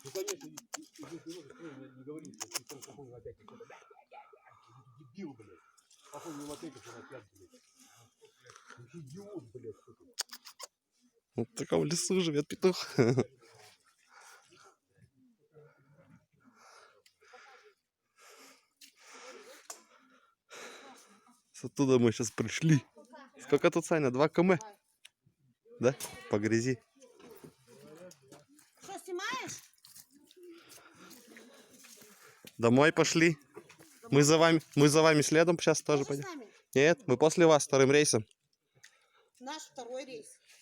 Ну, конечно, не говори, что ты какой опять какой-то дебил, блядь. Какой не мотыка, что опять, блядь. Идиот, блядь, какой. Вот в таком лесу живет петух. Оттуда мы сейчас пришли. Сколько тут, Саня? 2 км? Да? По грязи. Что, снимаешь? Домой пошли. Мы за вами следом сейчас тоже Тоже с пойдем. нами? Нет, мы после вас вторым рейсом. Наш второй рейс.